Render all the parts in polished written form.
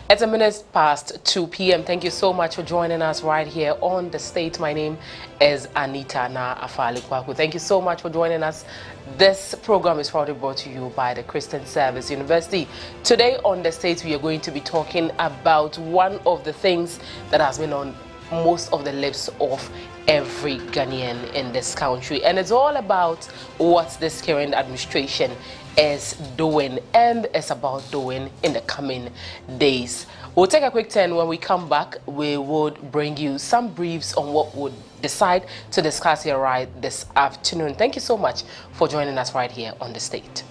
It's a minute past 2 p.m. Thank you so much for joining us right here on The State. My name is Anita na Afarley Quarcoo. Thank you so much for joining us. This program is proudly brought to you by the Christian Service University. Today on The State, we are going to be talking about one of the things that has been on most of the lips of every Ghanaian in this country, and it's all about what this current administration is doing and is about doing in the coming days. We'll take a quick turn. When we come back, we would bring you some briefs on what we'll decide to discuss here right this afternoon. Thank you so much for joining us right here on The State.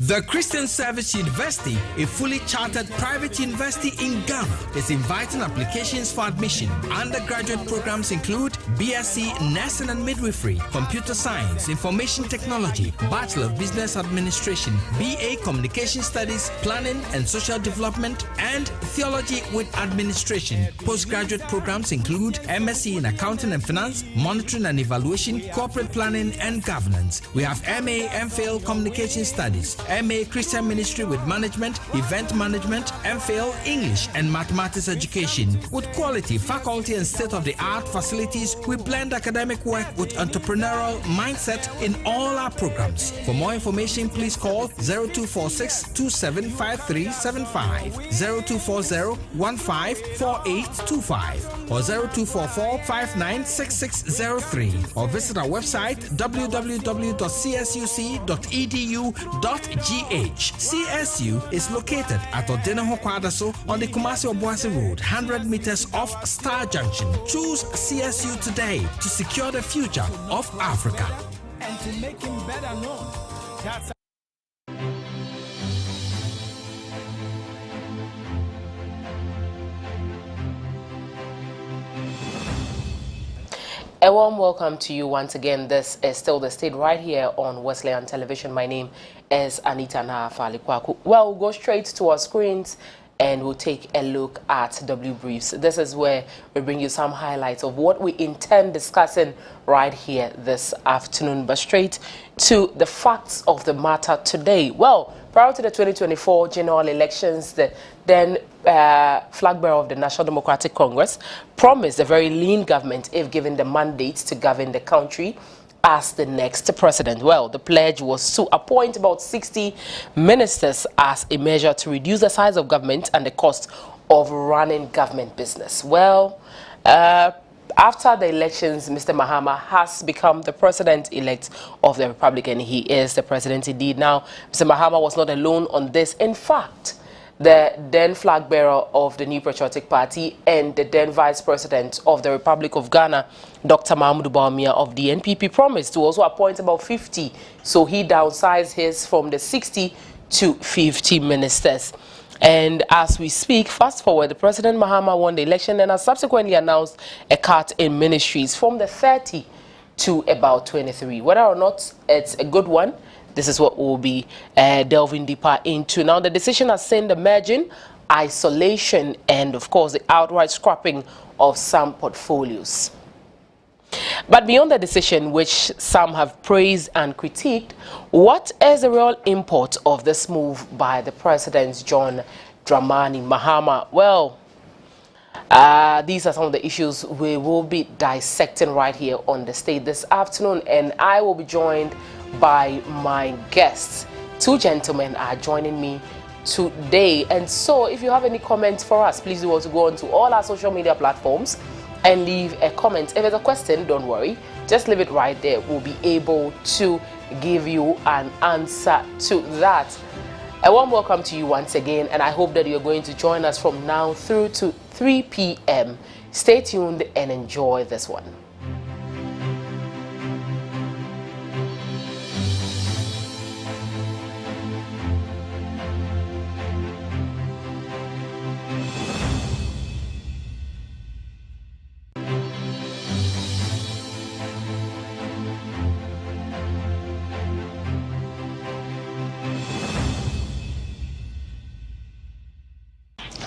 The Christian Service University, a fully chartered private university in Ghana, is inviting applications for admission. Undergraduate programs include BSc Nursing and Midwifery, Computer Science, Information Technology, Bachelor of Business Administration, BA Communication Studies, Planning and Social Development, and Theology with Administration. Postgraduate programs include MSc in Accounting and Finance, Monitoring and Evaluation, Corporate Planning and Governance. We have MA MPhil Communication Studies, MA Christian Ministry with Management, Event Management, MPhil English and Mathematics Education. With quality, faculty and state-of-the-art facilities, we blend academic work with entrepreneurial mindset in all our programs. For more information, please call 0246 275375, 0240 154825, or 0244 596603, or visit our website www.csuc.edu.gh. CSU is located at Odenaho Kwadaso on the Kumasi-Obuasi Road, 100 meters off Star Junction. Choose CSU today to secure the future of Africa. And to make him better known. A warm welcome to you once again. This is still The State right here on Wesleyan Television. My name is Anita na Afarley Quarcoo. Well, we'll go straight to our screens and we'll take a look at W Briefs. This is where we bring you some highlights of what we intend discussing right here this afternoon. But straight to the facts of the matter today. Well, prior to the 2024 general elections, the then flag bearer of the National Democratic Congress promised a very lean government if given the mandate to govern the country as the next president. Well, the pledge was to appoint about 60 ministers as a measure to reduce the size of government and the cost of running government business. Well, after the elections, Mr. Mahama has become the president-elect of the Republic, and he is the president indeed. Now, Mr. Mahama was not alone on this. In fact, the then flag bearer of the New Patriotic Party and the then vice president of the Republic of Ghana, Dr. Mahmoud Bawumia of the NPP, promised to also appoint about 50. So he downsized his from the 60 to 50 ministers. And as we speak, fast forward, the President Mahama won the election and has subsequently announced a cut in ministries from the 30 to about 23. Whether or not it's a good one, this is what we'll be delving deeper into. Now, the decision has seen the merging, isolation, and of course, the outright scrapping of some portfolios. But beyond the decision, which some have praised and critiqued, what is the real import of this move by the President John Dramani Mahama? Well, these are some of the issues we will be dissecting right here on The State this afternoon, and I will be joined by my guests. Two gentlemen are joining me today, and so if you have any comments for us, please do also go on to all our social media platforms and leave a comment. If it's a question, don't worry, just leave it right there. We'll be able to give you an answer to that. A warm welcome to you once again, and I hope that you're going to join us from now through to 3 p.m. Stay tuned and enjoy this one.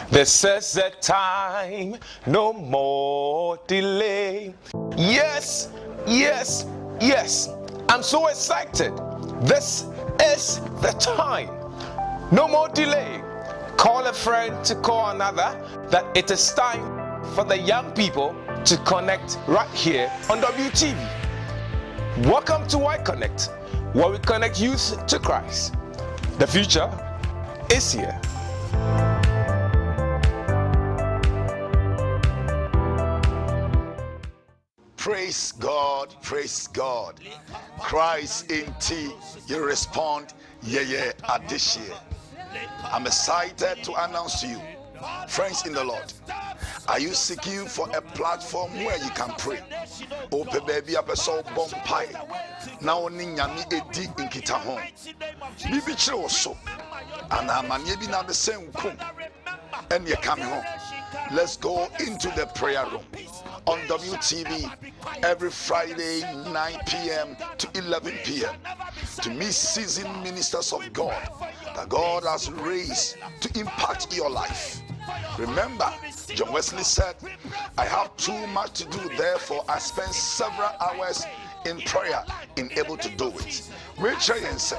This is the time, no more delay. Yes, yes, yes. I'm so excited. This is the time. No more delay. Call a friend to call another that it is time for the young people to connect right here on WTV. Welcome to Y Connect, where we connect youth to Christ. The future is here. Praise God, praise God. Christ in tea, you respond, yeah, addition. I'm excited to announce to you, friends in the Lord, are you seeking for a platform where you can pray? Open baby up a soul bomb pie. Now ninyami edi in kita home. Bibi chiro so. And I'm yebi na the same kum. And you're coming home. Let's go into the prayer room on WTV every Friday 9 p.m. to 11 p.m. to meet seasoned ministers of God that God has raised to impact your life. Remember, John Wesley said, I have too much to do, therefore I spend several hours in prayer in able to do it. We try and say,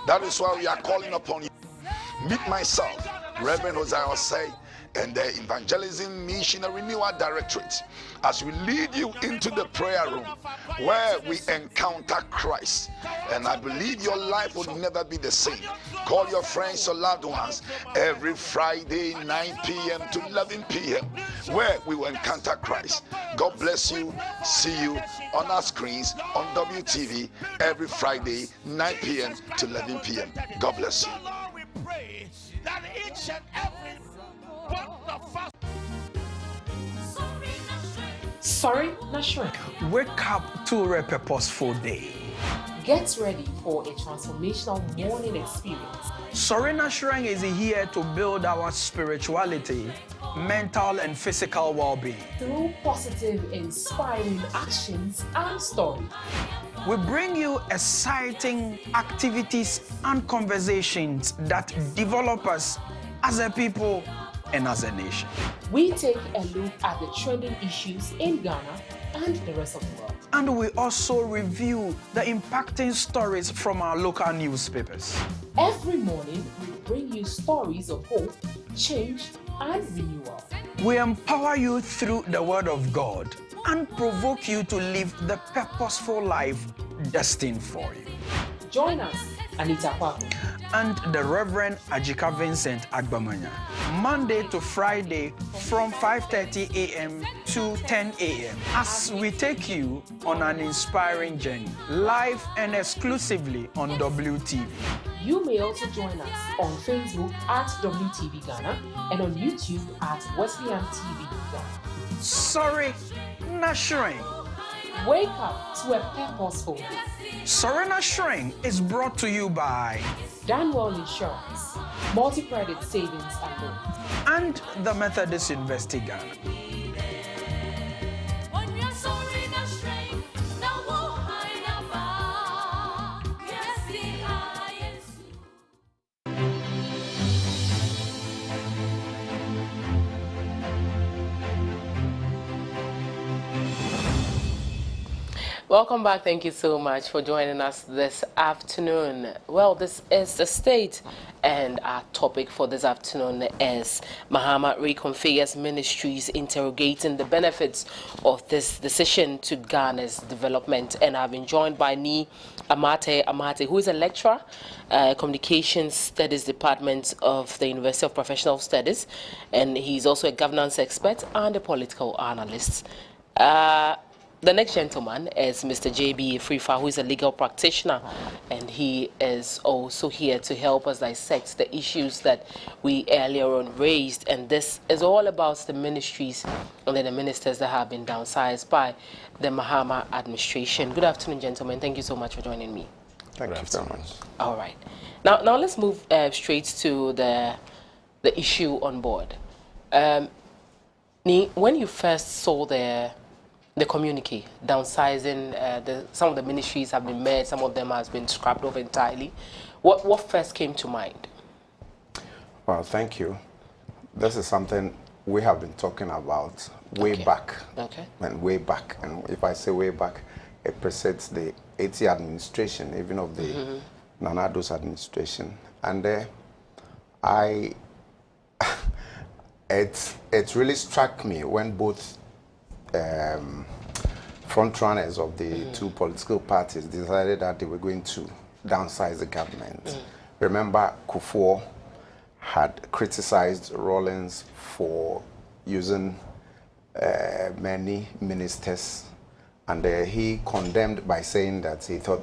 that is why we are calling upon you. Meet myself, Reverend Hosea Osei, and the Evangelism Missionary Renewal Directorate as we lead you into the prayer room where we encounter Christ. And I believe your life will never be the same. Call your friends or loved ones every Friday 9 p.m. to 11 p.m. where we will encounter Christ. God bless you. See you on our screens on WTV every Friday 9 p.m. to 11 p.m. God bless you. That each and every Sorry, not sure. Wake up to a purposeful day. Get ready for a transformational morning experience. Serena Shrine is here to build our spirituality, mental and physical well-being. Through positive, inspiring actions and stories. We bring you exciting activities and conversations that develop us as a people and as a nation. We take a look at the trending issues in Ghana and the rest of the world. And we also review the impacting stories from our local newspapers. Every morning, we bring you stories of hope, change, and renewal. We empower you through the Word of God and provoke you to live the purposeful life destined for you. Join us, Anita and the Reverend Ajika Vincent Agbamanya, Monday to Friday from 5:30 a.m. to 10 a.m. as we take you on an inspiring journey, live and exclusively on WTV. You may also join us on Facebook at WTV Ghana and on YouTube at Wesleyan TV Ghana. Sorry, not shrine. Wake up to a purposeful day. Serena Shrine is brought to you by Danwell Insurance, Multi-Credit Savings and Loans, and the Methodist University Ghana. Welcome back. Thank you so much for joining us this afternoon. Well, this is the state, and our topic for this afternoon is Mahama reconfigures ministries interrogating the benefits of this decision to Ghana's development. And I've been joined by 𝗟𝗓𝗓, who is a lecturer, Communications Studies Department of the University of Professional Studies, and he's also a governance expert and a political analyst. The next gentleman is Mr. 𝗟𝗓𝗓, who is a legal practitioner, and he is also here to help us dissect the issues that we earlier on raised. And this is all about the ministries and the ministers that have been downsized by the Mahama administration. Good afternoon, gentlemen. Thank you so much for joining me. Thank you so much. All right. Now let's move straight to the issue on board. When you first saw the the communique, downsizing, some of the ministries have been made, some of them has been scrapped off entirely. What first came to mind? Well, thank you. This is something we have been talking about way back. Okay. And way back. And if I say way back, it precedes the 80 administration, even of the Nana Addo's administration. And it really struck me when both front runners of the two political parties decided that they were going to downsize the government. Remember, Kufuor had criticized Rawlings for using many ministers, and he condemned by saying that he thought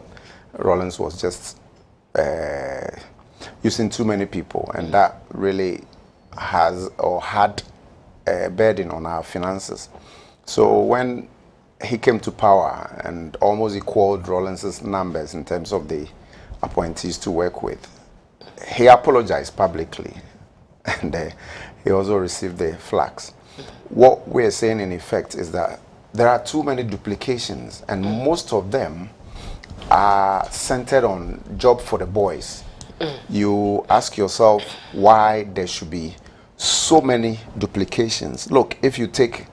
Rawlings was just using too many people, and that really has or had a burden on our finances. So when he came to power and almost equaled Rawlings's numbers in terms of the appointees to work with, he apologized publicly, and he also received the flags. What we're saying in effect is that there are too many duplications, and most of them are centered on job for the boys. You ask yourself why there should be so many duplications. Look, if you take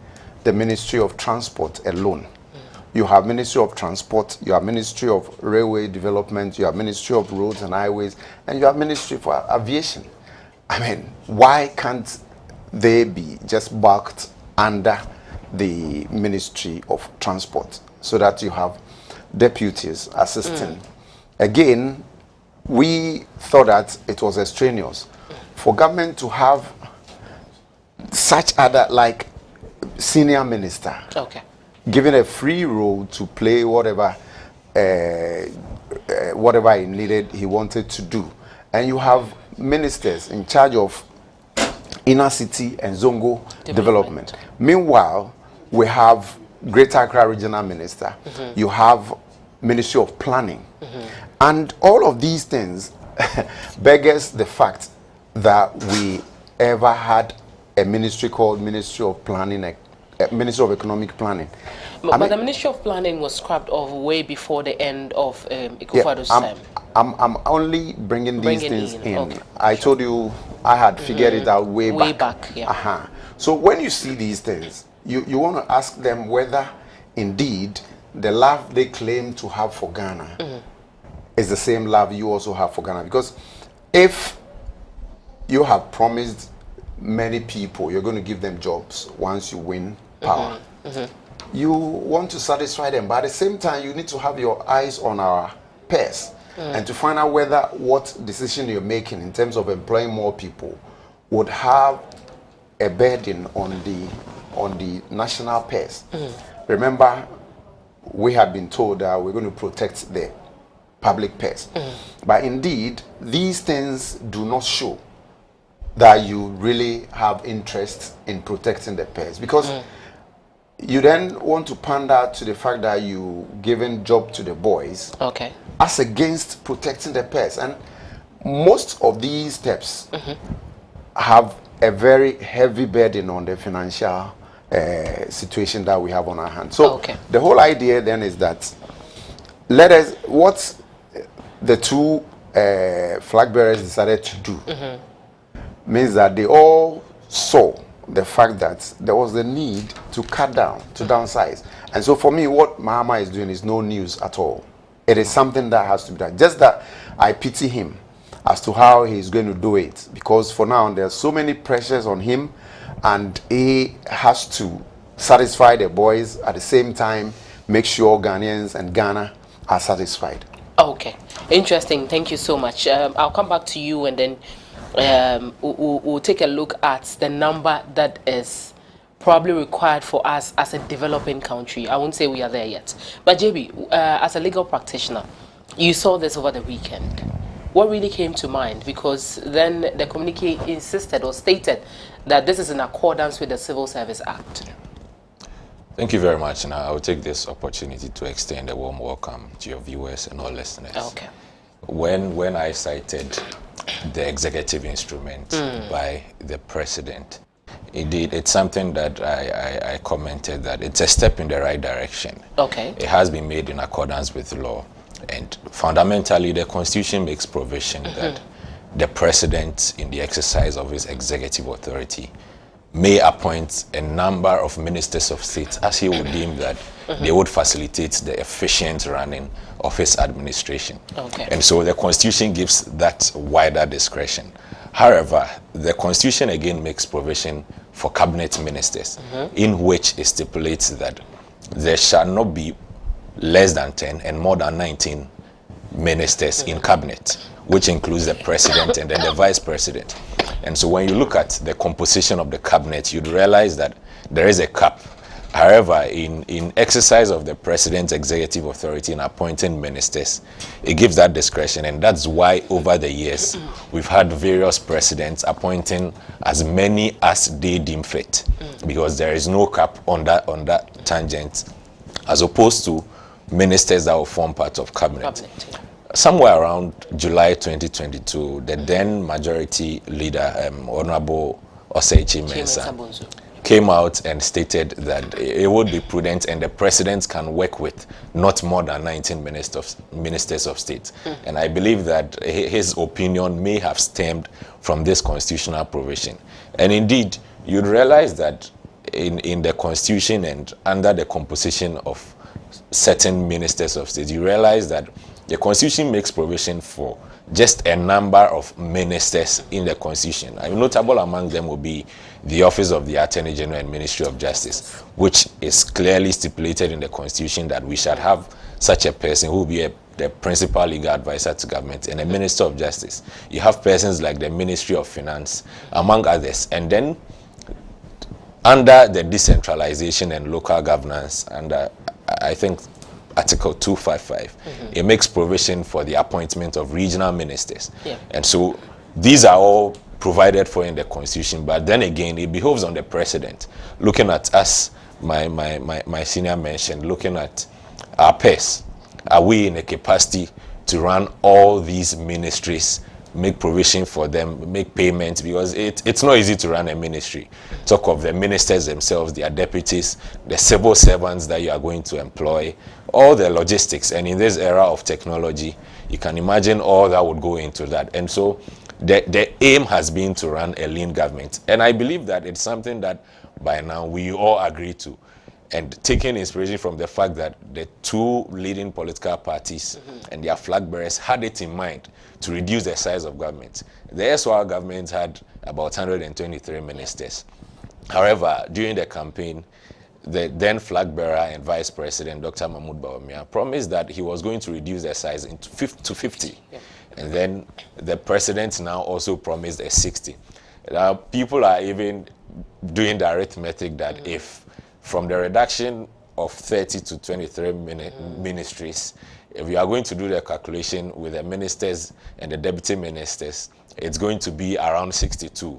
the Ministry of Transport alone, you have Ministry of Transport, you have Ministry of Railway Development, you have Ministry of Roads and Highways, and you have Ministry for Aviation. I mean, why can't they be just bulked under the Ministry of Transport so that you have deputies assisting? Again, we thought that it was extraneous for government to have such other, like, senior minister, given a free role to play whatever whatever he needed, he wanted to do. And you have ministers in charge of inner city and Zongo development. Meanwhile, we have Greater Accra Regional Minister. You have Ministry of Planning. And all of these things beggars the fact that we ever had a ministry called Ministry of Planning, Ministry of Economic Planning. But the Ministry of Planning was scrapped off way before the end of Ikufuor's time. I'm only bringing these things in. I told you I had figured it out way back. So when you see these things, you want to ask them whether indeed the love they claim to have for Ghana is the same love you also have for Ghana. Because if you have promised many people you're going to give them jobs once you win power, you want to satisfy them, but at the same time you need to have your eyes on our purse and to find out whether what decision you're making in terms of employing more people would have a burden on the national purse. Remember, we had been told that we're going to protect the public purse, but indeed these things do not show that you really have interest in protecting the purse, because you then want to pander to the fact that you giving job to the boys as against protecting the purse. And most of these steps have a very heavy burden on the financial situation that we have on our hands. So the whole idea then is that what the two flag bearers decided to do means that they all saw the fact that there was a need to cut down, to downsize. And so for me, what Mahama is doing is no news at all. It is something that has to be done. Just that I pity him as to how he's going to do it, because for now there's so many pressures on him, and he has to satisfy the boys at the same time, make sure Ghanaians and Ghana are satisfied. Okay, interesting. Thank you so much. I'll come back to you, and then we'll take a look at the number that is probably required for us as a developing country. I won't say we are there yet. But JB, as a legal practitioner, you saw this over the weekend. What really came to mind? Because then the communique insisted or stated that this is in accordance with the Civil Service Act. Thank you very much, and I will take this opportunity to extend a warm welcome to your viewers and all listeners. Okay. When I cited the executive instrument by the president, Indeed, it's something that I commented that it's a step in the right direction. Okay. It has been made in accordance with law. And fundamentally, the Constitution makes provision that the president, in the exercise of his executive authority, may appoint a number of ministers of state as he would deem that they would facilitate the efficient running of his administration. Okay. And so the Constitution gives that wider discretion. However, the Constitution again makes provision for cabinet ministers, in which it stipulates that there shall not be less than 10 and more than 19 ministers in cabinet, which includes the president and then the vice president. And so when you look at the composition of the cabinet, you'd realize that there is a cap. However, in exercise of the president's executive authority in appointing ministers, it gives that discretion, and that's why over the years we've had various presidents appointing as many as they deem fit, because there is no cap on that tangent, as opposed to ministers that will form part of cabinet. Somewhere around July 2022, the then majority leader, Honorable 𝗟𝗜𝗩𝗘 came out and stated that it would be prudent and the president can work with not more than 19 ministers of state. And I believe that his opinion may have stemmed from this constitutional provision. And indeed, you'd realize that in the Constitution and under the composition of certain ministers of state, you realize that the Constitution makes provision for just a number of ministers in the Constitution. Notable among them will be the Office of the Attorney General and Ministry of Justice, which is clearly stipulated in the Constitution that we shall have such a person who will be the principal legal advisor to government and a Minister of Justice. You have persons like the Ministry of Finance, among others. And then under the decentralization and local governance, under I think Article 255, it makes provision for the appointment of regional ministers. And so these are all provided for in the Constitution, but then again, it behoves on the president, looking at us, my senior mentioned, looking at our peers. Are we in a capacity to run all these ministries, make provision for them, make payments? Because it's not easy to run a ministry. Talk of the ministers themselves, their deputies, the civil servants that you are going to employ, all the logistics. And in this era of technology, you can imagine all that would go into that. And so the aim has been to run a lean government. And I believe that it's something that by now we all agree to. And taking inspiration from the fact that the two leading political parties and their flag bearers had it in mind to reduce the size of government. The SWR government had about 123 ministers. However, during the campaign, the then flag bearer and vice president, Dr. Mahmoud Bawumia, promised that he was going to reduce the size to 50. And then the president now also promised a 60. People are even doing the arithmetic that if from the reduction of 30 to 23 ministries, if we are going to do the calculation with the ministers and the deputy ministers, it's going to be around 62,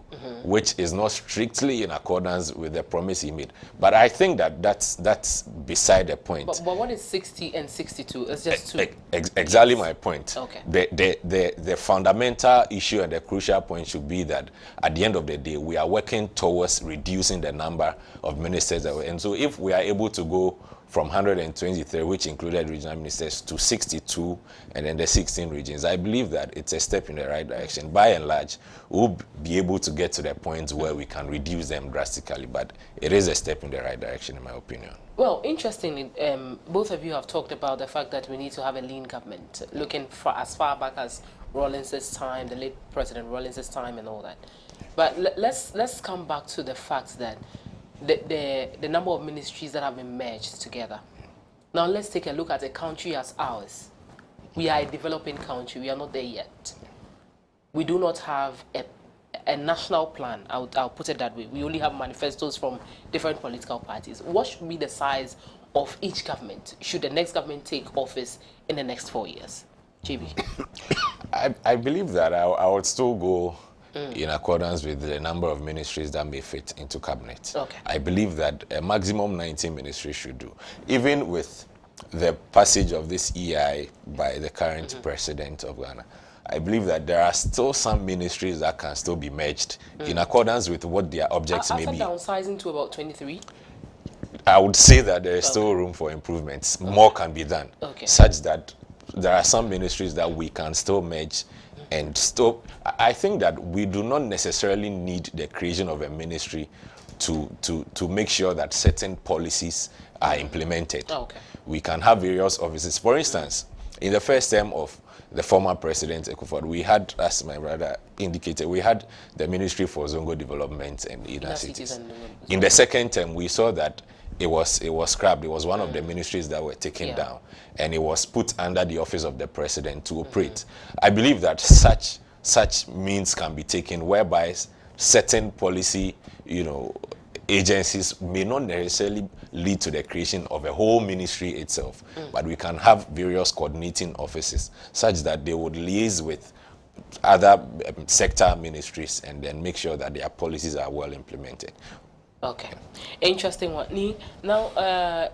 which is not strictly in accordance with the promise he made. But I think that that's beside the point. But what is 60 and 62? It's just two. Exactly my point. Okay. The fundamental issue and the crucial point should be that at the end of the day, we are working towards reducing the number of ministers. And so if we are able to go from 123, which included regional ministers, to 62, and then the 16 regions, I believe that it's a step in the right direction. By and large, we'll be able to get to the point where we can reduce them drastically, but it is a step in the right direction, in my opinion. Well, interestingly, both of you have talked about the fact that we need to have a lean government, looking for as far back as Rawlings's time, the late President Rawlings's time, and all that. But let's come back to the fact that the number of ministries that have been merged together. Now let's take a look at a country as ours. We are a developing country. We are not there yet. We do not have a national plan. I'll put it that way. We only have manifestos from different political parties. What should be the size of each government should the next government take office in the next 4 years? JB. I believe that I would still go in accordance with the number of ministries that may fit into cabinet. Okay. I believe that a maximum 19 ministries should do. Even with the passage of this EI by the current president of Ghana, I believe that there are still some ministries that can still be merged in accordance with what their objects may be. After downsizing to about 23? I would say that there is still room for improvements. More can be done, such that there are some ministries that we can still merge and still. I think that we do not necessarily need the creation of a ministry to make sure that certain policies are implemented. We can have various offices. For instance, in the first term of the former president Ekufuor, we had, as my brother indicated, we had the Ministry for Zongo Development and Inner Cities. In the second term, we saw that it was scrapped. It was one of the ministries that were taken down, and it was put under the office of the president to operate. I believe that such means can be taken, whereby certain policy, agencies may not necessarily lead to the creation of a whole ministry itself, but we can have various coordinating offices such that they would liaise with other sector ministries and then make sure that their policies are well implemented. Okay, interesting one. Now,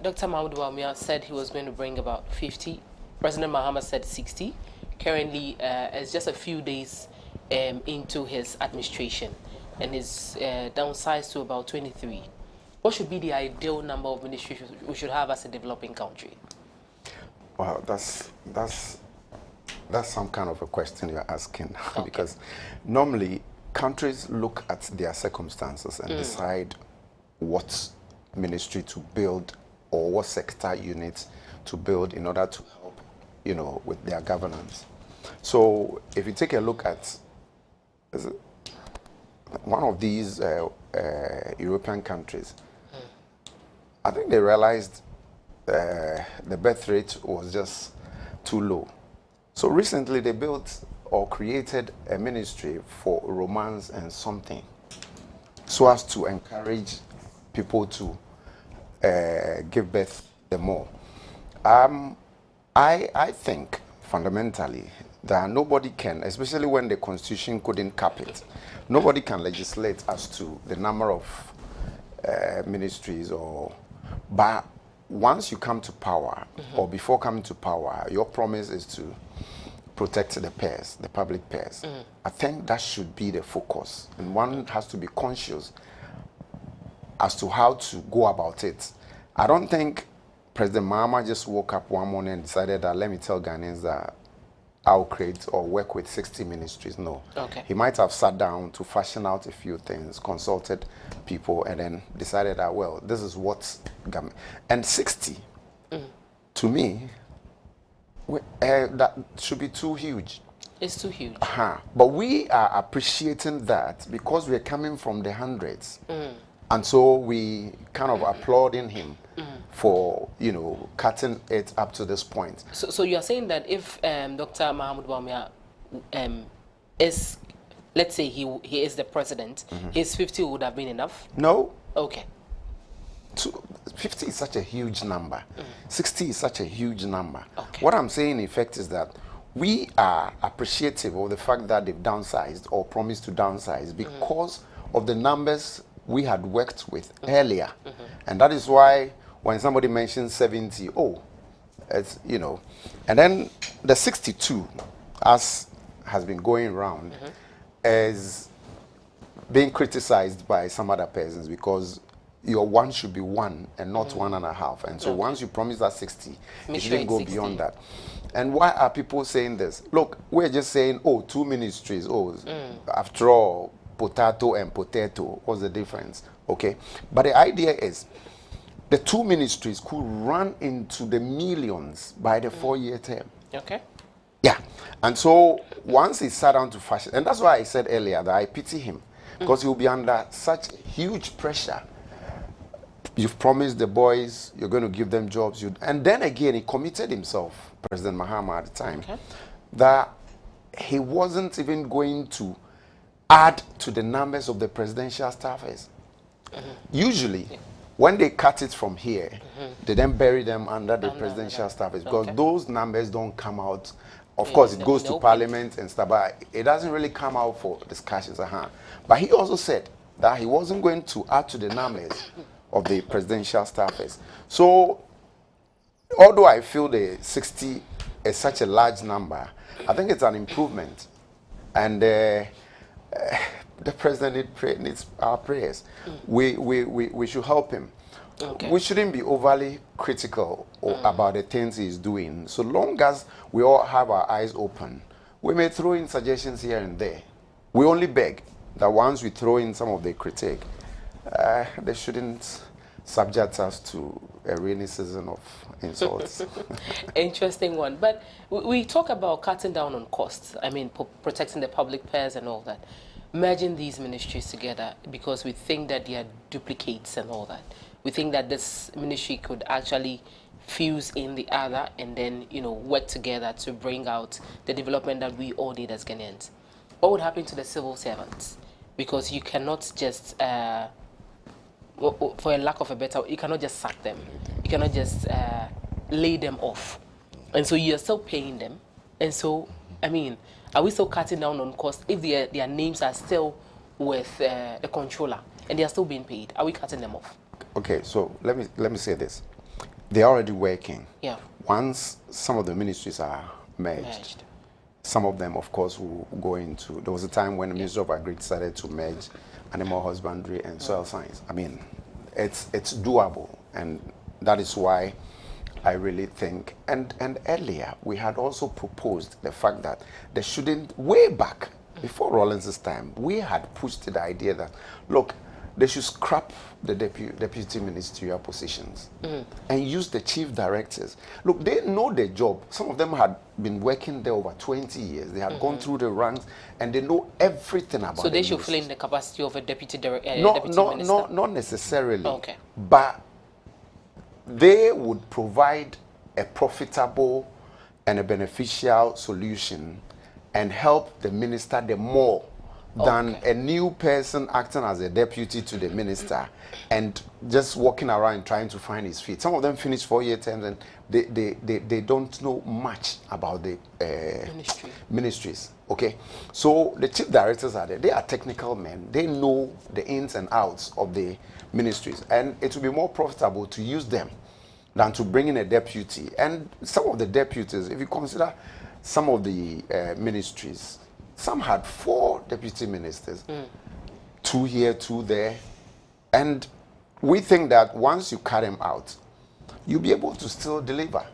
Dr. Mahmoud Bawumia said he was going to bring about 50. President Mahama said 60. Currently, it's just a few days into his administration, and is downsized to about 23. What should be the ideal number of ministries we should have as a developing country? Well, that's some kind of a question you're asking, because normally countries look at their circumstances and decide what ministry to build or what sector units to build in order to help, with their governance. So if you take a look at one of these European countries, I think they realized the birth rate was just too low. So recently they built or created a ministry for romance and something, so as to encourage people to give birth the more. I think fundamentally that nobody can, especially when the constitution couldn't cap it, nobody can legislate as to the number of ministries but once you come to power, or before coming to power, your promise is to protect the purse, the public purse. I think that should be the focus, and one has to be conscious as to how to go about it. I don't think President Mahama just woke up one morning and decided that, let me tell Ghanaians that I'll create or work with 60 ministries. No. He might have sat down to fashion out a few things, consulted people, and then decided that, well, this is what's... And 60, to me, that should be too huge. It's too huge. But we are appreciating that because we're coming from the hundreds. And so we kind of applauding him for, cutting it up to this point. So you're saying that if Dr. Mahmoud Bawumia is, let's say he is the president, his 50 would have been enough? No. Okay. 50 is such a huge number. 60 is such a huge number. What I'm saying, in effect, is that we are appreciative of the fact that they've downsized or promised to downsize because of the numbers we had worked with earlier. And that is why when somebody mentions 70, it's, and then the 62, as has been going around, is being criticized by some other persons because your one should be one and not 1.5. And so once you promise that 60, you shouldn't go beyond that. And why are people saying this? Look, we're just saying, 2 ministries. After all, potato and potato, what's the difference? Okay, but the idea is the 2 ministries could run into the millions by the 4-year term. Yeah, and so once he sat down to fashion, and that's why I said earlier that I pity him, because he'll be under such huge pressure. You've promised the boys you're going to give them jobs, and then again he committed himself, President Mahama at the time, that he wasn't even going to add to the numbers of the presidential staffers. Usually, when they cut it from here, they then bury them under the presidential staffers because those numbers don't come out. Of course, it goes to parliament and stuff, but it doesn't really come out for discussions. But he also said that he wasn't going to add to the numbers of the presidential staffers. So, although I feel the 60 such a large number, I think it's an improvement. And the president needs our prayers. We should help him. Okay. We shouldn't be overly critical about the things he's doing. So long as we all have our eyes open, we may throw in suggestions here and there. We only beg that once we throw in some of the critique, they shouldn't subject us to a rainy season of insults. Interesting one. But we talk about cutting down on costs. I mean, protecting the public purse and all that. Merging these ministries together because we think that they are duplicates and all that. We think that this ministry could actually fuse in the other and then, you know, work together to bring out the development that we all need as Ghanaians. What would happen to the civil servants? Because you cannot just, for a lack of a better, you cannot just sack them. You cannot just lay them off. And so you're still paying them. And so, I mean, are we still cutting down on costs if their names are still with the controller and they are still being paid? Are we cutting them off? Okay, so let me say this. They're already working. Yeah. Once some of the ministries are merged. Some of them, of course, will go into... There was a time when the Ministry of Agriculture started to merge animal husbandry and soil science. I mean, it's doable, and that is why I really think... And earlier, we had also proposed the fact that there shouldn't... Way back, before Rawlins's time, we had pushed the idea that, look, they should scrap the deputy ministerial positions and use the chief directors. Look, they know their job. Some of them had been working there over 20 years. They had gone through the ranks and they know everything about it. So they should fill in the capacity of a deputy minister? Not necessarily. Okay. But they would provide a profitable and a beneficial solution and help the minister the more than a new person acting as a deputy to the minister and just walking around trying to find his feet. Some of them finish 4-year terms and they don't know much about the ministries. Okay, so the chief directors are there. They are technical men. They know the ins and outs of the ministries, and it will be more profitable to use them than to bring in a deputy. And some of the deputies, if you consider some of the ministries, some had 4 deputy ministers, 2 here, 2 there. And we think that once you cut them out, you'll be able to still deliver,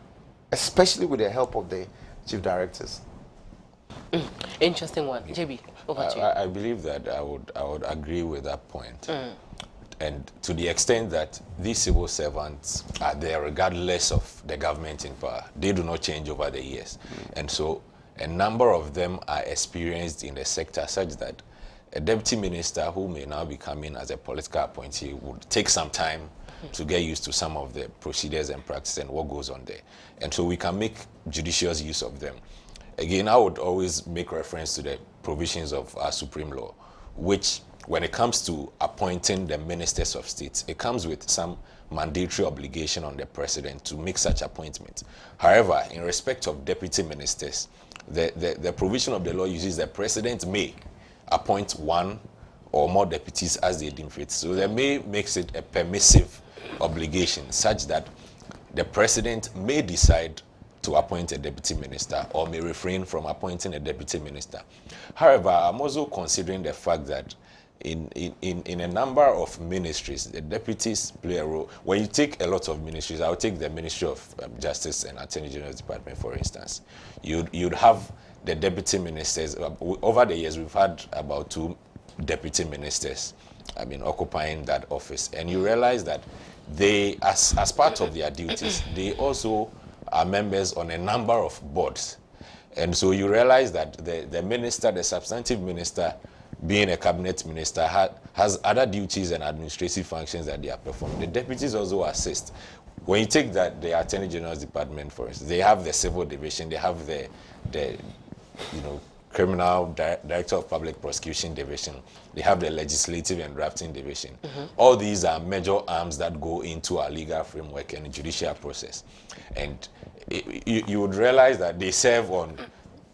especially with the help of the chief directors. Interesting one. JB, over to you. I believe that I would agree with that point. And to the extent that these civil servants are there regardless of the government in power, they do not change over the years. And so a number of them are experienced in the sector such that a deputy minister who may now be coming as a political appointee would take some time to get used to some of the procedures and practice and what goes on there. And so we can make judicious use of them. Again, I would always make reference to the provisions of our Supreme Law, which when it comes to appointing the ministers of state, it comes with some mandatory obligation on the president to make such appointments. However, in respect of deputy ministers, the provision of the law uses the president may appoint 1 or more deputies as they deem fit. So the may makes it a permissive obligation such that the president may decide to appoint a deputy minister or may refrain from appointing a deputy minister. However, I'm also considering the fact that in a number of ministries, the deputies play a role. When you take a lot of ministries, I'll take the Ministry of Justice and Attorney General's Department, for instance. You'd have the deputy ministers. Over the years, we've had about 2 deputy ministers, occupying that office. And you realize that they, as part of their duties, they also are members on a number of boards. And so you realize that the minister, the substantive minister, being a cabinet minister, has other duties and administrative functions that they are performing. The deputies also assist. When you take the Attorney General's Department, for instance, they have the civil division, they have the criminal director of public prosecution division, they have the legislative and drafting division. All these are major arms that go into our legal framework and judicial process. And you would realize that they serve on,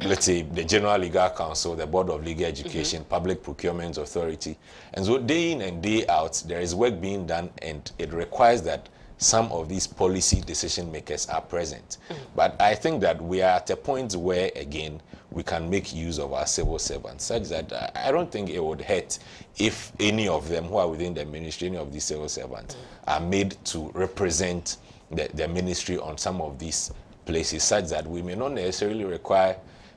let's say, the General Legal Council, the Board of Legal Education, Public Procurement Authority. And so day in and day out, there is work being done, and it requires that some of these policy decision makers are present. But I think that we are at a point where, again, we can make use of our civil servants, such that I don't think it would hurt if any of them who are within the ministry, any of these civil servants, are made to represent the ministry on some of these places, such that we may not necessarily require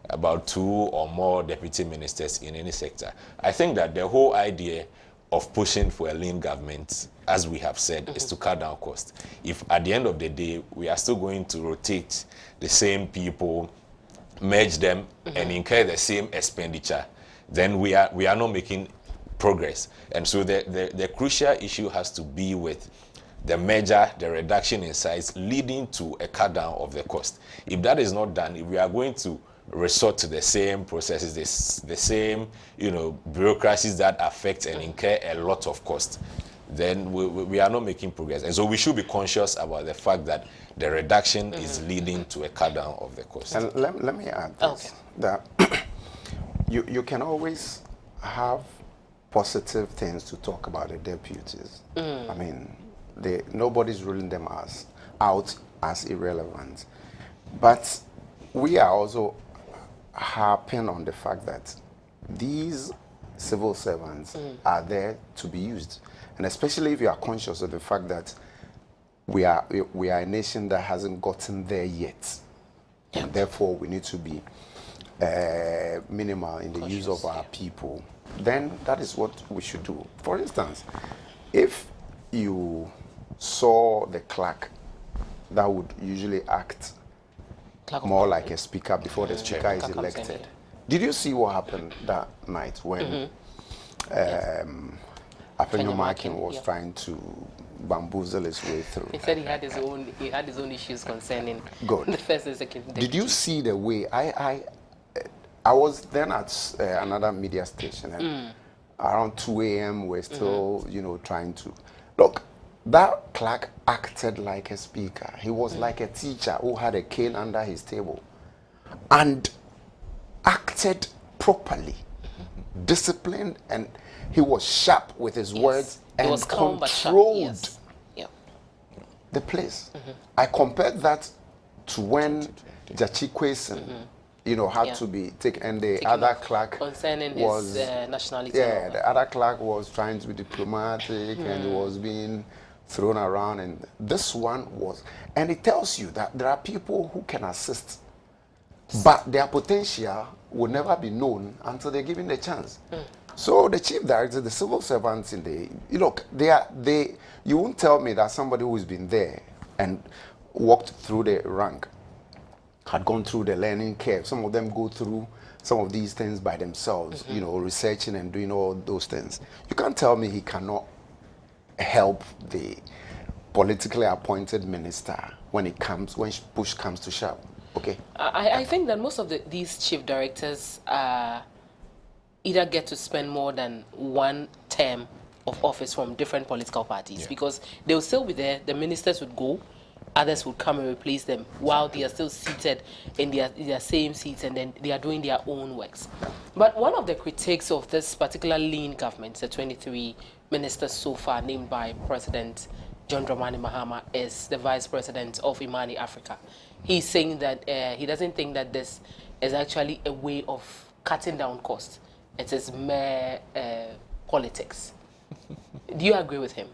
about 2 or more deputy ministers in any sector. I think that the whole idea of pushing for a lean government, as we have said, is to cut down costs. If at the end of the day we are still going to rotate the same people, merge them, and incur the same expenditure, then we are not making progress. And so the crucial issue has to be with the merger, the reduction in size, leading to a cut down of the cost. If that is not done, if we are going to resort to the same processes, the same bureaucracies that affect and incur a lot of cost, then we are not making progress. And so we should be conscious about the fact that the reduction is leading to a cut down of the cost. And let me add this, that you can always have positive things to talk about the deputies. I mean, nobody's ruling them out as irrelevant. But we are also harping on the fact that these civil servants are there to be used. And especially if you are conscious of the fact that we are a nation that hasn't gotten there yet. And therefore we need to be minimal in the use of our people. Then that is what we should do. For instance, if you saw the clerk that would usually act more like a speaker before the speaker is elected. Did you see what happened that night when 𝗟𝗩𝗪𝗘 was trying to bamboozle his way through? He said he had his own issues concerning the first and second deputy. Did you see the way I was then at another media station, and around 2 a.m. we're still trying to look. That clerk acted like a speaker. He was like a teacher who had a cane under his table and acted properly, disciplined, and he was sharp with his words and was calm, controlled the place. I compared that to when 𝗟𝗜𝗪𝗘 had to be taken, and the other clerk concerning was his nationality. The other clerk was trying to be diplomatic and he was being thrown around, and this one was, and it tells you that there are people who can assist, but their potential will never be known until they're given the chance. So the chief director, the civil servants you won't tell me that somebody who's been there and walked through the rank had gone through the learning curve. Some of them go through some of these things by themselves, researching and doing all those things. You can't tell me he cannot help the politically appointed minister when push comes to shove. Okay. I think that most of these chief directors either get to spend more than one term of office from different political parties, because they will still be there. The ministers would go, others would come and replace them while they are still seated in their same seats, and then they are doing their own works. But one of the critiques of this particular lean government, the 23 ministers so far named by President John Dramani Mahama, is the Vice President of Imani Africa. He's saying that he doesn't think that this is actually a way of cutting down costs. It is mere politics. Do you agree with him?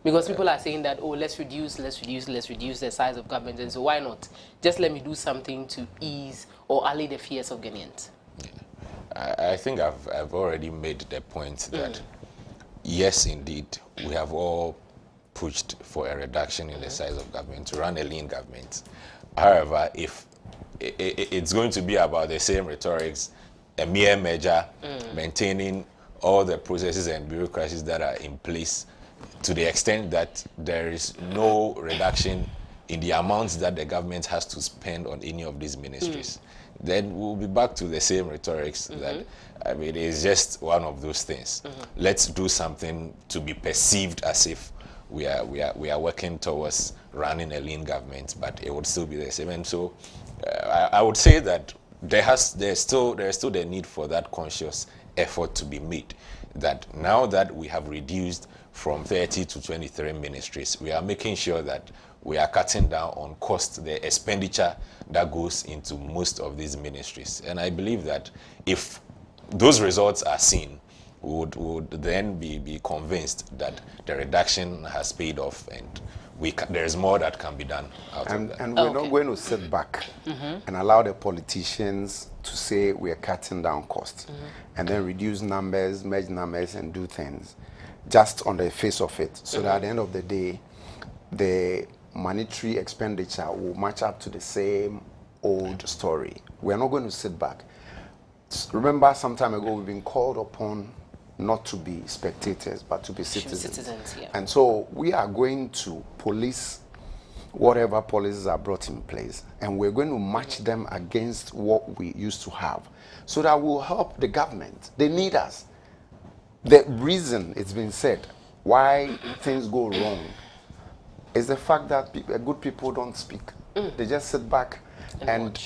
Because people are saying that, let's reduce the size of government, and so why not? Just let me do something to ease or allay the fears of Ghanaians. I think I've already made the point that yes, indeed, we have all pushed for a reduction in the size of government to run a lean government. However, if it's going to be about the same rhetorics, a mere measure, maintaining all the processes and bureaucracies that are in place, to the extent that there is no reduction in the amounts that the government has to spend on any of these ministries, then we'll be back to the same rhetorics that, I mean, it's just one of those things. Let's do something to be perceived as if we are working towards running a lean government, but it would still be the same. And so I would say that there's still the need for that conscious effort to be made, that now that we have reduced from 30 to 23 ministries. We are making sure that we are cutting down on cost, the expenditure that goes into most of these ministries. And I believe that if those results are seen, we would then be convinced that the reduction has paid off, and there is more that can be done out of that. And we're not going to sit back and allow the politicians to say we're cutting down costs and then reduce numbers, merge numbers, and do things just on the face of it, so that at the end of the day, the monetary expenditure will match up to the same old story. We're not going to sit back. Remember, some time ago, we've been called upon not to be spectators, but to be citizens. And so we are going to police whatever policies are brought in place, and we're going to match them against what we used to have, so that will help the government. They need us. The reason it's been said why things go wrong is the fact that good people don't speak. They just sit back and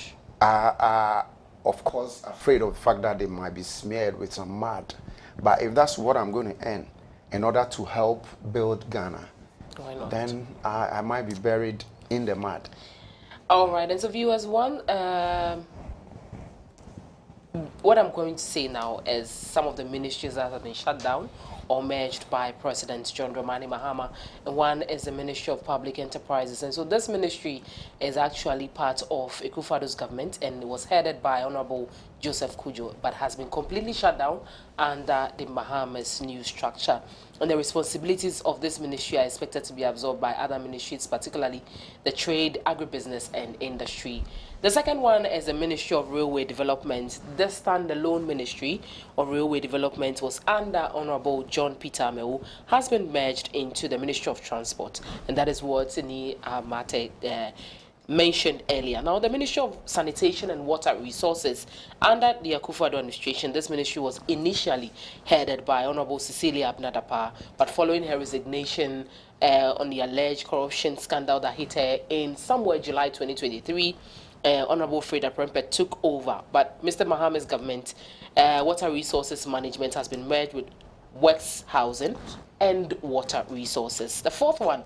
are, of course, afraid of the fact that they might be smeared with some mud. But if that's what I'm going to earn in order to help build Ghana, then I might be buried in the mud. All right, and so viewers, what I'm going to say now is some of the ministries that have been shut down or merged by President John Dramani Mahama, and one is the Ministry of Public Enterprises. And so this ministry is actually part of Akufo-Addo's government, and it was headed by Honorable Joseph Kudjo, but has been completely shut down under the Mahama's new structure. And the responsibilities of this ministry are expected to be absorbed by other ministries, particularly the Trade, Agribusiness and Industry. The second one is the Ministry of Railway Development. This standalone Ministry of Railway Development was under Honorable John Peter Amewu, has been merged into the Ministry of Transport, and that is what Ni Mate mentioned earlier. Now, the Ministry of Sanitation and Water Resources, under the Akufo-Addo administration, this ministry was initially headed by Honorable Cecilia Abnadapa, but following her resignation on the alleged corruption scandal that hit her in somewhere July 2023, Honorable Freda Prempeh took over. But Mr. Mahama's government, Water Resources Management has been merged with Works Housing and Water Resources. The fourth one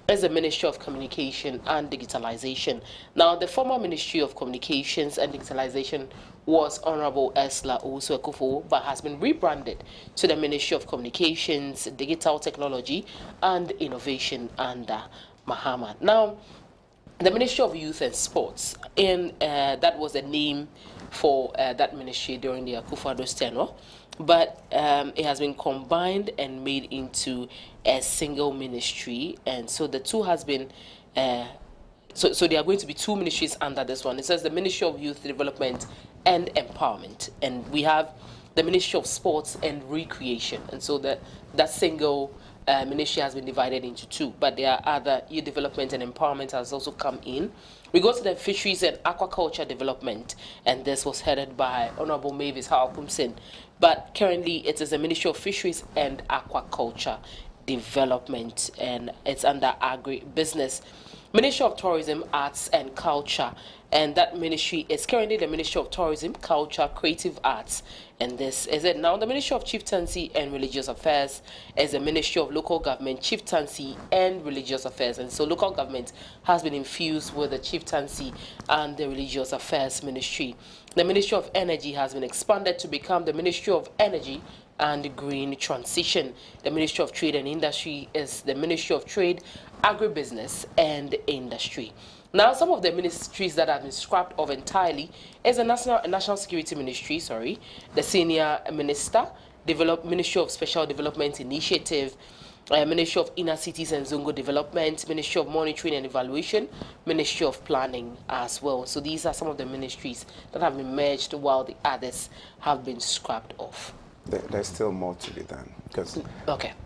is the Ministry of Communication and Digitalization. Now, the former Ministry of Communications and Digitalization was Honorable Ursula Owusu-Ekufo, but has been rebranded to the Ministry of Communications, Digital Technology and Innovation under Mahama. Now, the Ministry of Youth and Sports, that was the name for that ministry during the Akufo-Addo's tenure, but it has been combined and made into a single ministry, and so the two has been so there are going to be two ministries under this one. It says the Ministry of Youth Development and Empowerment, and we have the Ministry of Sports and Recreation, and so that single ministry has been divided into two, but there are other. Youth Development and Empowerment has also come in. We go to the Fisheries and Aquaculture Development, and this was headed by Honorable Mavis Howell-Pumson, but currently it is the Ministry of Fisheries and Aquaculture Development, and it's under Agri-Business. Ministry of Tourism, Arts and Culture, and that ministry is currently the Ministry of Tourism, Culture, Creative Arts, and this is it. Now, the Ministry of Chieftaincy and Religious Affairs is the Ministry of Local Government, Chieftaincy and Religious Affairs, and so local government has been infused with the Chieftaincy and the Religious Affairs Ministry. The Ministry of Energy has been expanded to become the Ministry of Energy and Green Transition. The Ministry of Trade and Industry is the Ministry of Trade, Agribusiness and Industry. Now, some of the ministries that have been scrapped off entirely is the National Security Ministry, the Senior Minister, Ministry of Special Development Initiative, Ministry of Inner Cities and Zongo Development, Ministry of Monitoring and Evaluation, Ministry of Planning as well. So these are some of the ministries that have been merged while the others have been scrapped off. There's still more to be done, because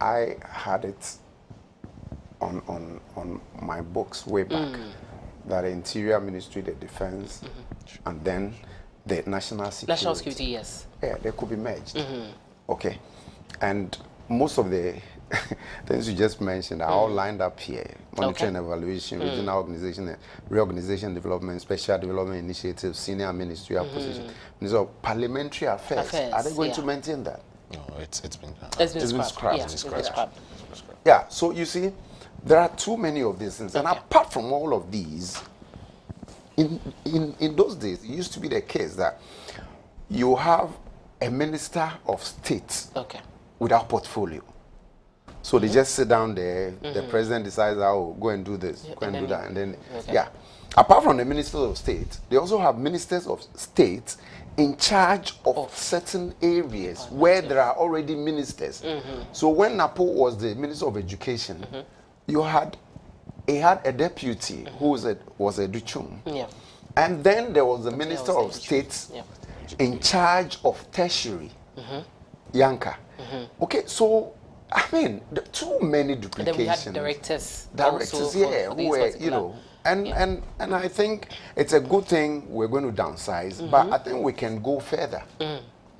I had it on my books way back that the Interior Ministry, the Defense, and then the National Security. National Security, yes. Yeah, they could be merged. Okay, and most of the things you just mentioned are all lined up here: monitoring and evaluation, regional organization, reorganization, development, special development initiatives, senior ministerial position. Ministry of Parliamentary Affairs. Are they going to maintain that? No, it's been scrapped. Yeah, it's been scrapped. Yeah, so you see, there are too many of these things. And apart from all of these, in those days, it used to be the case that you have a minister of state without portfolio. So they just sit down there, the president decides, oh, go and do this, go and do that. And then, apart from the ministers of state, they also have ministers of state in charge of certain areas where there are already ministers. So when Napo was the Minister of Education, he had a deputy who was a Duchum. And then there was the Minister of State in charge of tertiary, Yanka. Okay, so I mean, too many duplications. And then we had directors, who were, you know, and I think it's a good thing we're going to downsize, but I think we can go further.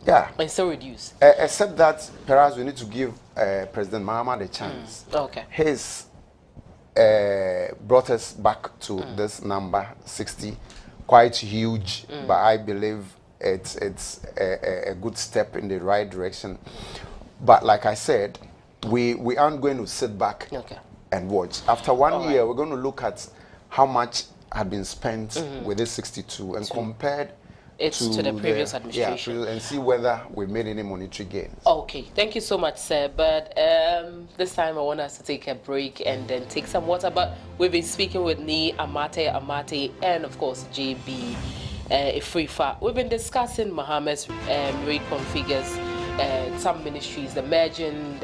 Yeah. And so reduce. Except that perhaps we need to give President Mahama the chance. His brought us back to this number 60, quite huge, but I believe it's a good step in the right direction. But like I said, we aren't going to sit back and watch. After 1 year, we're going to look at how much had been spent with this 62 and compared to the previous administration, and see whether we made any monetary gains. Okay, thank you so much, sir. But this time I want us to take a break and then take some water. But we've been speaking with 𝗟𝗑𝗩𝗘, and of course JB 𝗟𝗑𝗩𝗘. We've been discussing Mohammed's reconfigures some ministries, the merging,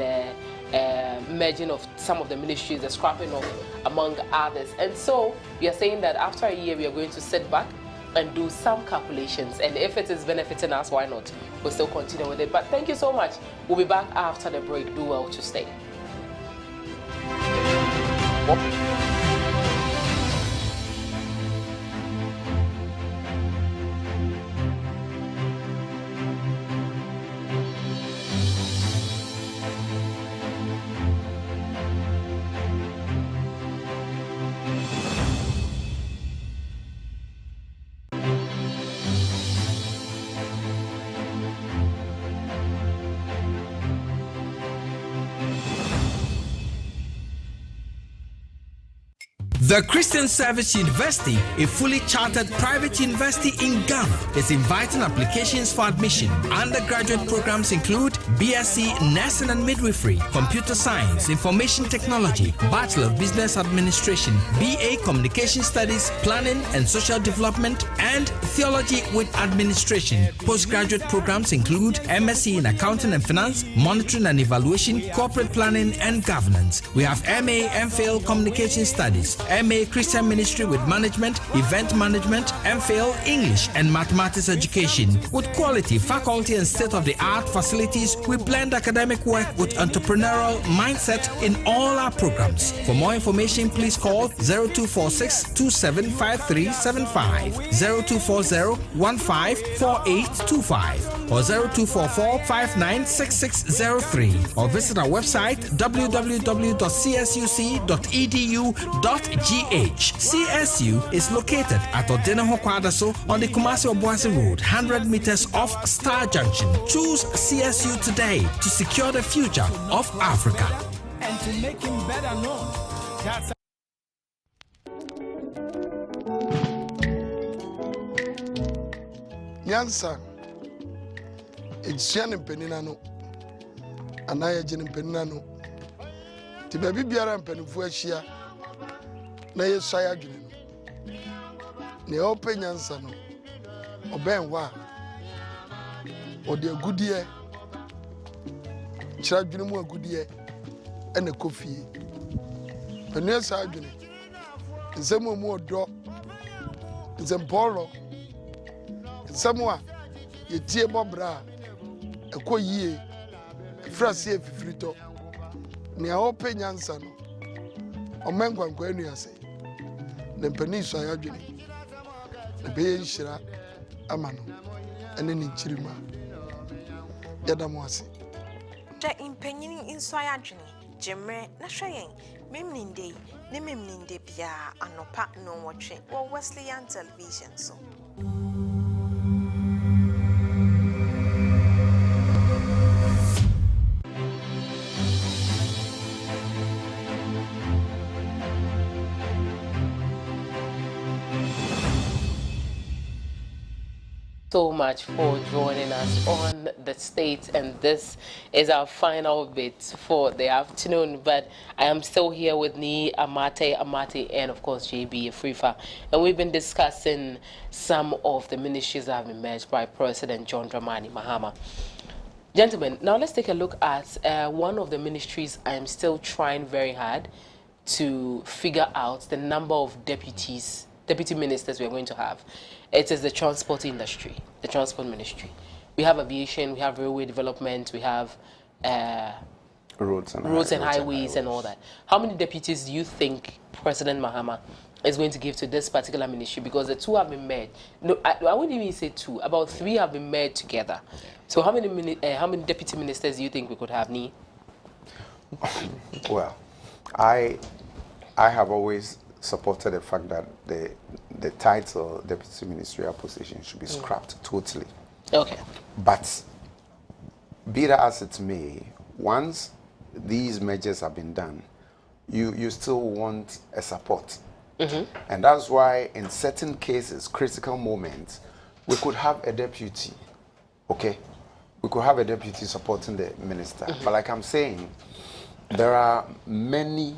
merging of some of the ministries, the scrapping of among others. And so we are saying that after a year we are going to sit back and do some calculations, and if it is benefiting us, why not? We'll still continue with it. But thank you so much. We'll be back after the break. Do well to stay. The Christian Service University, a fully chartered private university in Ghana, is inviting applications for admission. Undergraduate programs include BSc Nursing and Midwifery, Computer Science, Information Technology, Bachelor of Business Administration, BA Communication Studies, Planning and Social Development, and Theology with Administration. Postgraduate programs include MSc in Accounting and Finance, Monitoring and Evaluation, Corporate Planning and Governance. We have MA MPhil Communication Studies, MA Christian Ministry with Management, Event Management, MPhil English and Mathematics Education. With quality, faculty and state-of-the-art facilities, we blend academic work with entrepreneurial mindset in all our programs. For more information, please call 0246 275375, 0240 154825, or 0244 596603, or visit our website www.csuc.edu.gh. CSU is located at Odeneho Kwadaso on the Kumasi-Obuasi Road, 100 meters off Star Junction. Choose CSU today to secure the future of Africa. And to make him better known. That's Nyansa, it's Shannon Peninano, and I am Peninano. The baby Biara and Penifuashia. Na ye shaya dwene no ne open nyansa no oben wa ode agudie kira dwene mu agudie ene kofi enu esa dwene nsemu mu odo nsempolo nsemu a yetie bobra ekoyie frase efifirito ne open nyansa no omengwa enu ase ne mpani so ayadwene ne be nhyira amano ene ne nchirima yada mo ase ja impanyini inso ayadwene jemre na hweyen memninde ne memninde bia anopa no wotwe wo Wesleyan television so So much for joining us on the state, and this is our final bit for the afternoon. But I am still here with 𝗟𝗡𝗩𝗘, and of course JB Afrifa, and we've been discussing some of the ministries that have been merged by President John Dramani Mahama. Gentlemen, now let's take a look at one of the ministries I am still trying very hard to figure out the number of deputy ministers we are going to have. It is the transport industry, the transport ministry. We have aviation, we have railway development, we have roads and highways and all that. How many deputies do you think President Mahama is going to give to this particular ministry? Because the two have been merged. No, I wouldn't even say two. About three have been merged together. So how many deputy ministers do you think we could have, Ni? Well, I have always supported the fact that the title deputy ministerial position should be scrapped totally. Okay. But be that as it may, once these measures have been done, you still want a support. And that's why in certain cases, critical moments, we could have a deputy, okay? We could have a deputy supporting the minister. But like I'm saying, there are many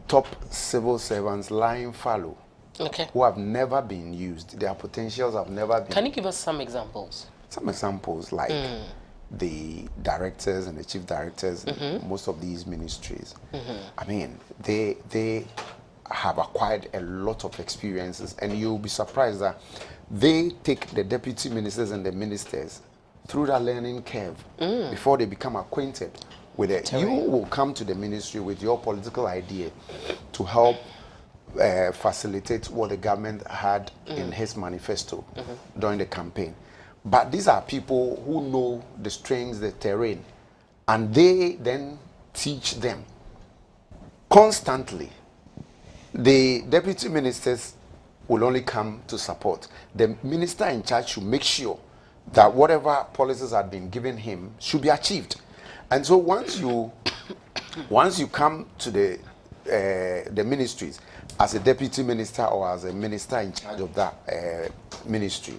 top civil servants lying fallow, okay, who have never been used. Their potentials have never been. Can you give us some examples? Some examples like the directors and the chief directors in most of these ministries. I mean, they have acquired a lot of experiences, and you'll be surprised that they take the deputy ministers and the ministers through that learning curve before they become acquainted with it. You will come to the ministry with your political idea to help facilitate what the government had in his manifesto during the campaign. But these are people who know the strains, the terrain, and they then teach them constantly. The deputy ministers will only come to support. The minister in charge should make sure that whatever policies had been given him should be achieved. And so once you come to the ministries as a deputy minister or as a minister in charge of that ministry,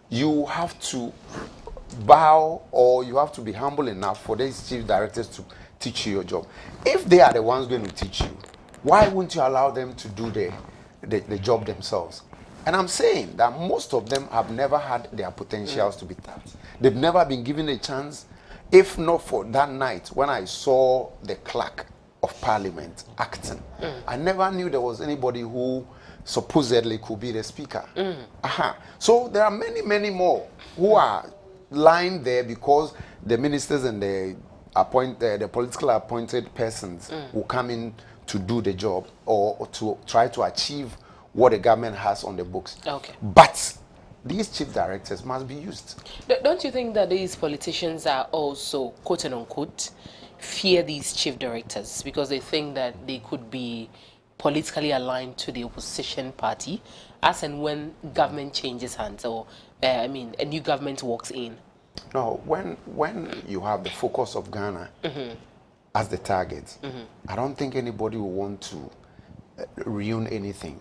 you have to bow, or you have to be humble enough for these chief directors to teach you your job. If they are the ones going to teach you, why wouldn't you allow them to do the job themselves? And I'm saying that most of them have never had their potentials to be tapped. They've never been given a chance. If not for that night when I saw the clerk of parliament acting, I never knew there was anybody who supposedly could be the speaker. So there are many more who are lying there because the ministers and the political appointed persons will come in to do the job or to try to achieve what the government has on the books. Okay. But these chief directors must be used. Don't you think that these politicians are also, quote unquote, fear these chief directors because they think that they could be politically aligned to the opposition party as and when government changes hands, or a new government walks in? No, when you have the focus of Ghana as the target, I don't think anybody will want to ruin anything.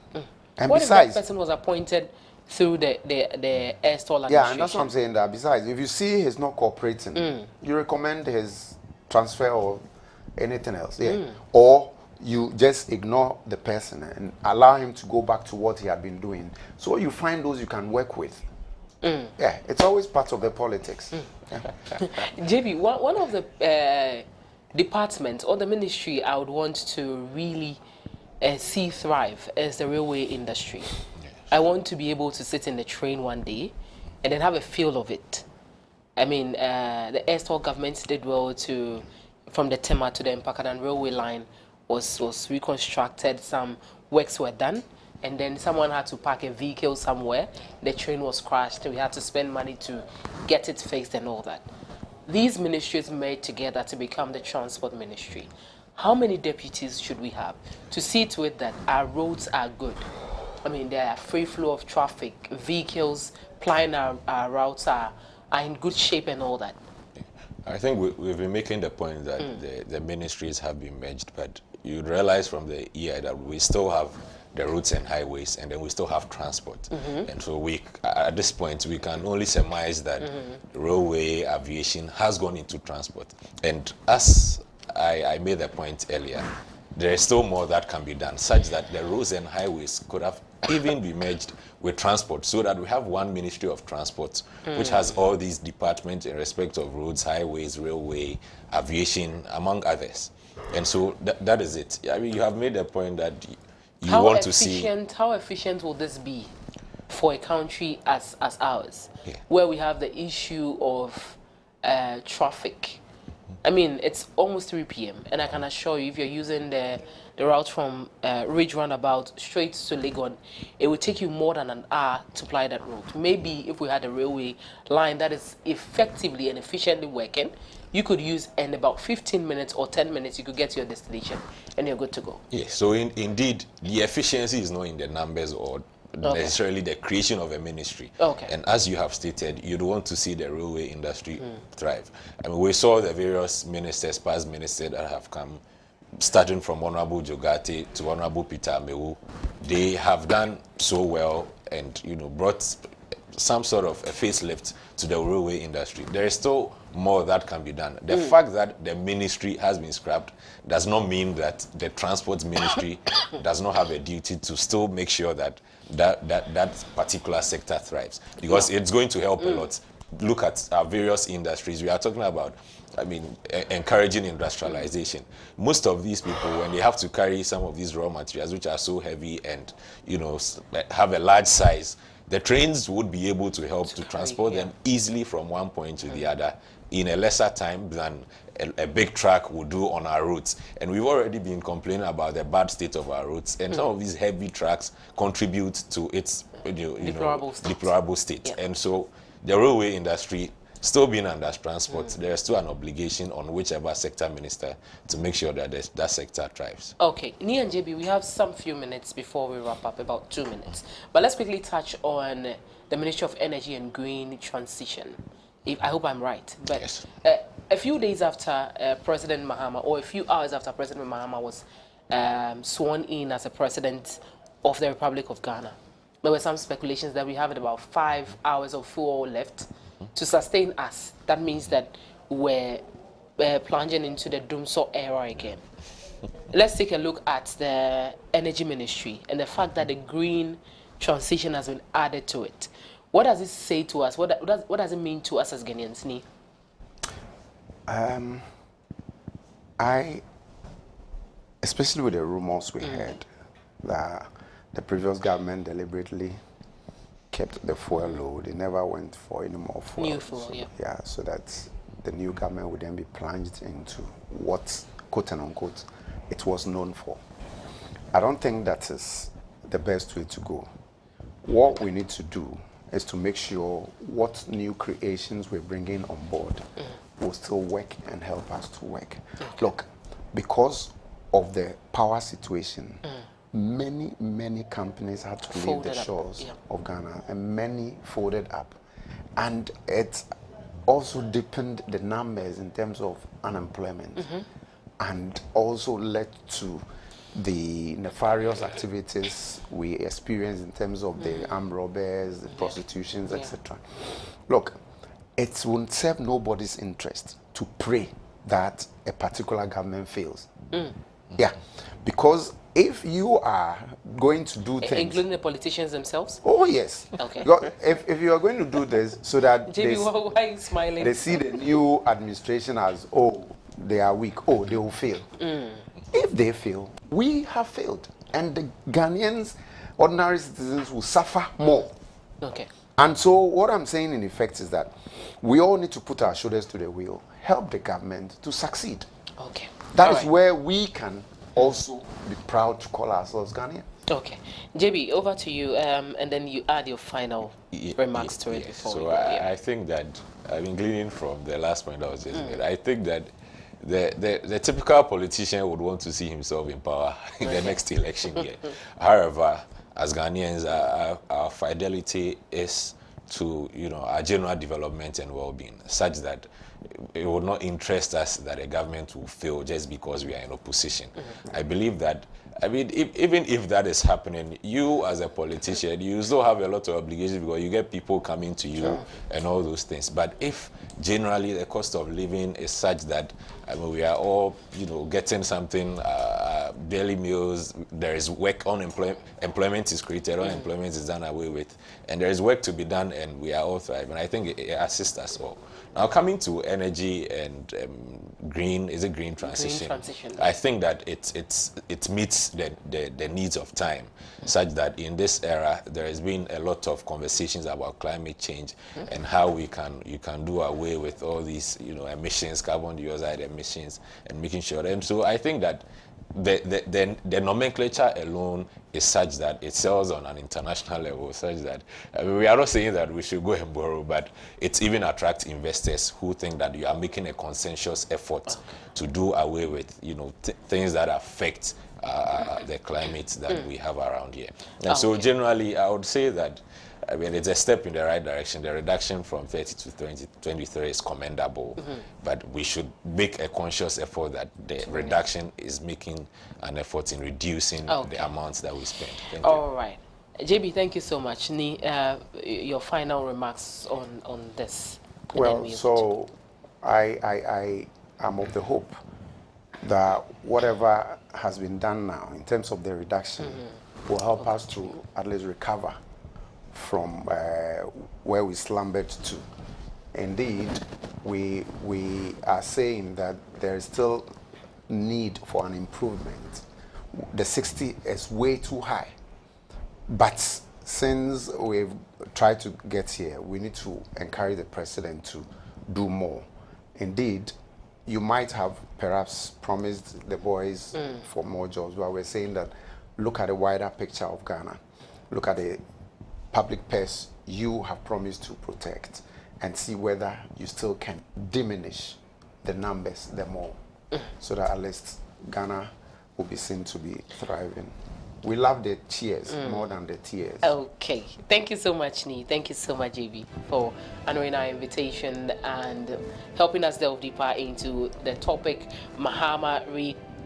And what besides, if that person was appointed through the Airstall administration? Yeah, and that's what I'm saying. That besides, if you see he's not cooperating, you recommend his transfer or anything else. Or you just ignore the person and allow him to go back to what he had been doing. So you find those you can work with. Yeah, it's always part of the politics. JB, one of the departments or the ministry I would want to really see thrive is the railway industry. I want to be able to sit in the train one day and then have a feel of it. I mean, the Airstall government did well from the Tema to the Mpakadan railway line was reconstructed. Some works were done, and then someone had to park a vehicle somewhere. The train was crashed. We had to spend money to get it fixed and all that. These ministries made together to become the transport ministry. How many deputies should we have to see to it that our roads are good? I mean, there are free flow of traffic, vehicles plying our routes are in good shape and all that. I think we've been making the point that the ministries have been merged, but you realize from the EI that we still have the roads and highways, and then we still have transport. And so at this point, we can only surmise that railway, aviation has gone into transport. And as I made the point earlier, there is still more that can be done, such that the roads and highways could have even be merged with transport, so that we have one Ministry of Transport, which has all these departments in respect of roads, highways, railway, aviation, among others. And so that is it. I mean, you have made the point that you want to see. How efficient will this be for a country as ours, where we have the issue of traffic? I mean, it's almost 3 p.m. and I can assure you, if you're using the route from Ridge Roundabout straight to Legon, it will take you more than an hour to ply that route. Maybe if we had a railway line that is effectively and efficiently working, you could use in about 15 minutes or 10 minutes, you could get to your destination and you're good to go. Yes, so indeed, the efficiency is not in the numbers or necessarily the creation of a ministry. And as you have stated, you'd want to see the railway industry thrive. I mean, we saw the various ministers, past ministers that have come, starting from Honorable Jogate to Honorable Peter Amewu. They have done so well and, you know, brought some sort of a facelift to the railway industry. There is still more that can be done. The fact that the ministry has been scrapped does not mean that the transport ministry does not have a duty to still make sure that that particular sector thrives, because it's going to help a lot. Look at our various industries. We are talking about, I mean, encouraging industrialization. Most of these people, when they have to carry some of these raw materials, which are so heavy and, you know, have a large size, the trains would be able to help to transport them easily from one point to the other in a lesser time than a big truck would do on our roads. And we've already been complaining about the bad state of our roads, and some of these heavy trucks contribute to its deplorable state. And so the railway industry, still being under transport, there is still an obligation on whichever sector minister to make sure that that sector thrives. Okay, Nia and JB, we have some few minutes before we wrap up, about 2 minutes. But let's quickly touch on the Ministry of Energy and Green Transition. I hope I'm right. But yes. A few days after President Mahama, or a few hours after President Mahama was sworn in as a president of the Republic of Ghana, there were some speculations that we have about 5 hours of fuel left to sustain us. That means that we're plunging into the doomsday era again. Let's take a look at the Energy Ministry and the fact that the green transition has been added to it. What does it say to us? What does it mean to us as Ghanaians? Especially with the rumors we heard that the previous government deliberately kept the fuel low. They never went for any more fuel. New fuel, so that the new government would then be plunged into what, quote and unquote, it was known for. I don't think that is the best way to go. What we need to do is to make sure what new creations we're bringing on board will still work and help us to work. Look, because of the power situation, many companies had to leave the shores of Ghana, and many folded up. And it also deepened the numbers in terms of unemployment, and also led to the nefarious activities we experience in terms of the armed robbers, the prostitutions, etc. Look, it won't serve nobody's interest to pray that a particular government fails. Because if you are going to do things, including the politicians themselves? Oh yes. Okay. If you are going to do this so that JB, why are you smiling? They see the new administration as, oh, they are weak, oh, they will fail. If they fail, we have failed, and the Ghanaians, ordinary citizens, will suffer more. Okay. And so what I'm saying in effect is that we all need to put our shoulders to the wheel, help the government to succeed. Okay. That is where we can also be proud to call ourselves Ghanaian. Okay. JB, over to you, and then you add your final remarks to it before we go. I think that, I mean, gleaning from the last point I was just made, I think that the typical politician would want to see himself in power in the next election year. However, as Ghanaians, our fidelity is to our general development and well-being, such that it would not interest us that a government will fail just because we are in opposition. I believe that, even if that is happening, you as a politician, you still have a lot of obligations because you get people coming to you and all those things. But if generally the cost of living is such that we are all getting something, daily meals, there is work, employment is created, unemployment is done away with, and there is work to be done, and we are all thriving. I think it assists us all. Now, coming to energy and green transition? Green transition. I think that it meets the needs of time, such that in this era there has been a lot of conversations about climate change and how you can do away with all these emissions, carbon dioxide emissions, and making sure. And so I think that the nomenclature alone is such that it sells on an international level, such that we are not saying that we should go and borrow, but it even attracts investors who think that you are making a consensus effort to do away with things that affect the climate that we have around here. And so generally I would say that it's a step in the right direction. The reduction from 30 to 23 is commendable, but we should make a conscious effort that the reduction is making an effort in reducing the amounts that we spend. Thank you. All right. JB, thank you so much. Ni, your final remarks on this. Well, so I am of the hope that whatever has been done now in terms of the reduction will help us to at least recover from where we slumbered to. Indeed, we are saying that there is still need for an improvement. The 60 is way too high. But since we've tried to get here, we need to encourage the president to do more. Indeed, you might have perhaps promised the boys for more jobs, but we're saying that look at the wider picture of Ghana. Look at the public purse you have promised to protect and see whether you still can diminish the numbers the more, so that at least Ghana will be seen to be thriving. We love the cheers more than the tears. Okay. Thank you so much, Ni. Thank you so much, JB, for honoring our invitation and helping us delve deeper into the topic. Mahama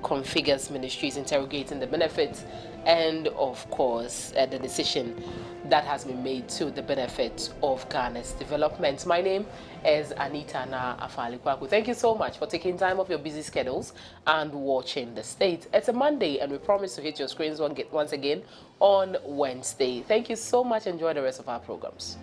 reconfigures ministries, interrogating the benefits and, of course, the decision that has been made to the benefit of Ghana's development. My name is Anita na Afarley Quarcoo. Thank you so much for taking time off your busy schedules and watching The State. It's a Monday, and we promise to hit your screens once again on Wednesday. Thank you so much. Enjoy the rest of our programs.